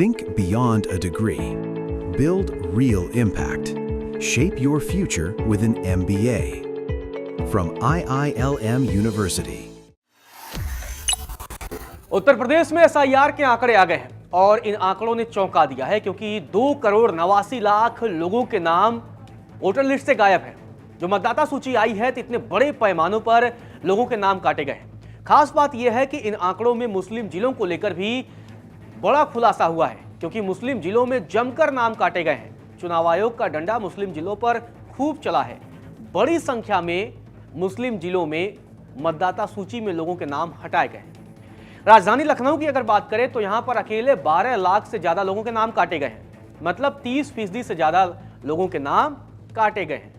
Think beyond a degree. Build real impact. Shape your future with an MBA. From IILM University. Uttar Pradesh में SIR के आंकड़े आ गए हैं और इन आंकड़ों ने चौंका दिया है क्योंकि 2,89,00,000 लोगों के नाम वोटर लिस्ट से गायब है। जो मतदाता सूची आई है तो इतने बड़े पैमानों पर लोगों के नाम काटे गए हैं। खास बात यह है कि इन आंकड़ों में मुस्लिम जिलों को लेकर भी बड़ा खुलासा हुआ है क्योंकि मुस्लिम जिलों में जमकर नाम काटे गए हैं। चुनाव आयोग का डंडा मुस्लिम जिलों पर खूब चला है। बड़ी संख्या में मुस्लिम जिलों में मतदाता सूची में लोगों के नाम हटाए गए हैं। राजधानी लखनऊ की अगर बात करें तो यहां पर अकेले 12 लाख से ज्यादा लोगों के नाम काटे गए हैं, मतलब 30% से ज्यादा लोगों के नाम काटे गए हैं।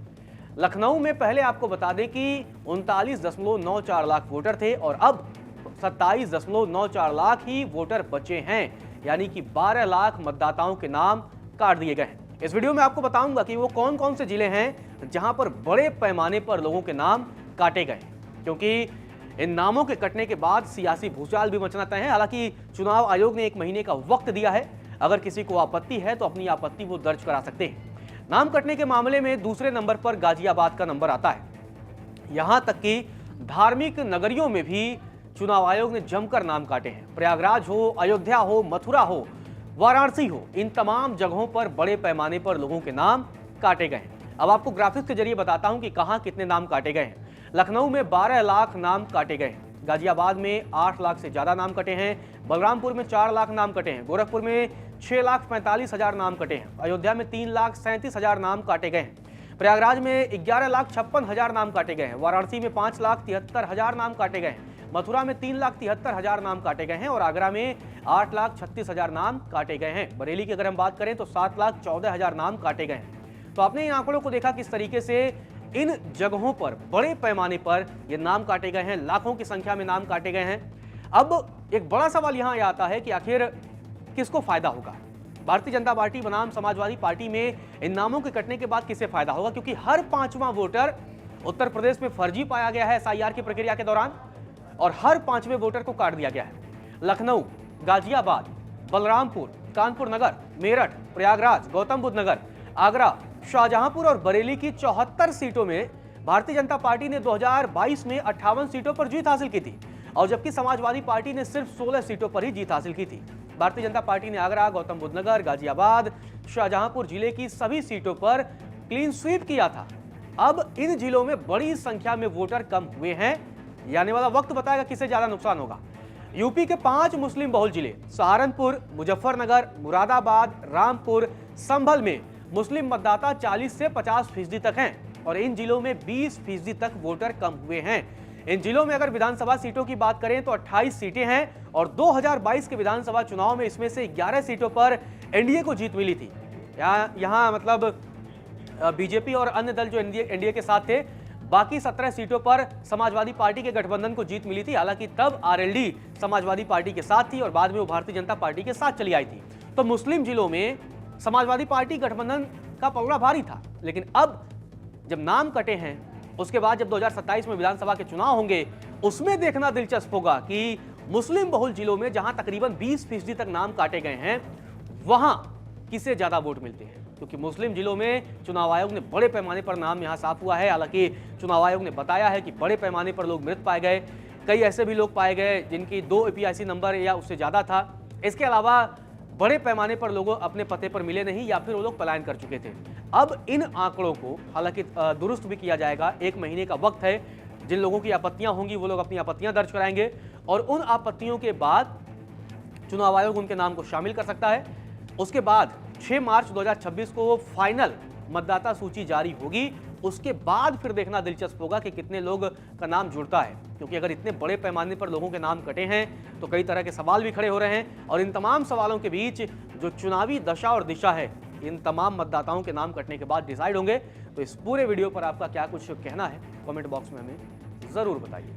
लखनऊ में पहले आपको बता दें कि 39.94 लाख वोटर थे और अब 27.94 लाख ही वोटर बचे हैं, यानी कि 12 लाख मतदाताओं के नाम काट दिए गए हैं। इस वीडियो में आपको बताऊंगा कि वो कौन कौन से जिले हैं जहां पर बड़े पैमाने पर लोगों के नाम काटे गए, क्योंकि इन नामों के कटने के बाद सियासी भूचाल भी मचना तय है। हालांकि चुनाव आयोग ने 1 महीने का वक्त दिया है, अगर किसी को आपत्ति है तो अपनी आपत्ति वो दर्ज करा सकते हैं। नाम कटने के मामले में दूसरे नंबर पर गाजियाबाद का नंबर आता है। यहां तक कि धार्मिक नगरियों में भी चुनाव आयोग ने जमकर नाम काटे हैं। प्रयागराज हो, अयोध्या हो, मथुरा हो, वाराणसी हो, इन तमाम जगहों पर बड़े पैमाने पर लोगों के नाम काटे गए हैं। अब आपको ग्राफिक्स के जरिए बताता हूं कि कहां कितने नाम काटे गए हैं। लखनऊ में 12 लाख नाम काटे गए हैं, गाजियाबाद में 8 लाख से ज्यादा नाम कटे हैं, बलरामपुर में 4 लाख नाम कटे हैं, गोरखपुर में 6,45,000 नाम कटे हैं, अयोध्या में 3,37,000 नाम काटे गए हैं, प्रयागराज में 11,56,000 नाम काटे गए हैं, वाराणसी में 5,73,000 नाम काटे गए हैं, मथुरा में 3,73,000 नाम काटे गए हैं और आगरा में 8,36,000 नाम काटे गए हैं। बरेली की अगर हम बात करें तो 7,14,000 नाम काटे गए हैं। तो आपने इन आंकड़ों को देखा किस तरीके से इन जगहों पर बड़े पैमाने पर ये नाम काटे गए हैं, लाखों की संख्या में नाम काटे गए हैं। अब एक बड़ा सवाल यहां आता है कि आखिर किसको फायदा होगा। भारतीय जनता पार्टी बनाम समाजवादी पार्टी में इन नामों के कटने के बाद किसे फायदा होगा, क्योंकि हर 5वां वोटर उत्तर प्रदेश में फर्जी पाया गया है SIR की प्रक्रिया के दौरान और हर 5वें वोटर को काट दिया गया है। लखनऊ, गाजियाबाद, बलरामपुर, कानपुर नगर, मेरठ, प्रयागराज, गौतम बुद्ध नगर, आगरा, शाहजहांपुर और बरेली की 74 सीटों में भारतीय जनता पार्टी ने 2022 में 58 सीटों पर जीत हासिल की थी और जबकि समाजवादी पार्टी ने सिर्फ 16 सीटों पर ही जीत हासिल की थी। भारतीय जनता पार्टी ने आगरा, गौतम बुद्ध नगर, गाजियाबाद, शाहजहांपुर जिले की सभी सीटों पर क्लीन स्वीप किया था। अब इन जिलों में बड़ी संख्या में वोटर कम हुए हैं। आने वाला वक्त बताएगा किसे ज्यादा नुकसान होगा। यूपी के 5 मुस्लिम बहुल जिले सहारनपुर, मुजफ्फरनगर, मुरादाबाद, रामपुर, संभल में मुस्लिम मतदाता 40 से 50% तक हैं और इन जिलों में 20% तक वोटर कम हुए हैं। इन जिलों में अगर विधानसभा सीटों की बात करें तो 28 सीटें हैं और 2022 के विधानसभा चुनाव में इसमें से 11 सीटों पर एनडीए को जीत मिली थी। यहाँ मतलब बीजेपी और अन्य दल जो एनडीए के साथ थे, बाकी 17 सीटों पर समाजवादी पार्टी के गठबंधन को जीत मिली थी। हालांकि तब आरएलडी समाजवादी पार्टी के साथ थी और बाद में वो भारतीय जनता पार्टी के साथ चली आई थी। तो मुस्लिम जिलों में समाजवादी पार्टी गठबंधन का पलड़ा भारी था। लेकिन अब जब नाम कटे हैं, उसके बाद जब 2027 में विधानसभा के चुनाव होंगे, उसमें देखना दिलचस्प होगा कि मुस्लिम बहुल जिलों में जहां तकरीबन 20% तक नाम काटे गए हैं, वहां किसे ज्यादा वोट मिलते हैं। क्योंकि मुस्लिम जिलों में चुनाव आयोग ने बड़े पैमाने पर नाम यहां साफ हुआ है। हालांकि चुनाव आयोग ने बताया है कि बड़े पैमाने पर लोग मृत पाए गए, कई ऐसे भी लोग पाए गए जिनकी 2 APIC नंबर या उससे ज्यादा था। इसके अलावा बड़े पैमाने पर लोगों अपने पते पर मिले नहीं या फिर वो लोग पलायन कर चुके थे। अब इन आंकड़ों को हालांकि दुरुस्त भी किया जाएगा। 1 महीने का वक्त है। जिन लोगों की आपत्तियां होंगी वो लोग अपनी आपत्तियां दर्ज कराएंगे और उन आपत्तियों के बाद चुनाव आयोग उनके नाम को शामिल कर सकता है। उसके बाद 6 मार्च 2026 को फाइनल मतदाता सूची जारी होगी। उसके बाद फिर देखना दिलचस्प होगा कि कितने लोग का नाम जुड़ता है, क्योंकि अगर इतने बड़े पैमाने पर लोगों के नाम कटे हैं तो कई तरह के सवाल भी खड़े हो रहे हैं और इन तमाम सवालों के बीच जो चुनावी दशा और दिशा है, इन तमाम मतदाताओं के नाम कटने के बाद डिसाइड होंगे। तो इस पूरे वीडियो पर आपका क्या कुछ कहना है, कमेंट बॉक्स में हमें जरूर बताइए।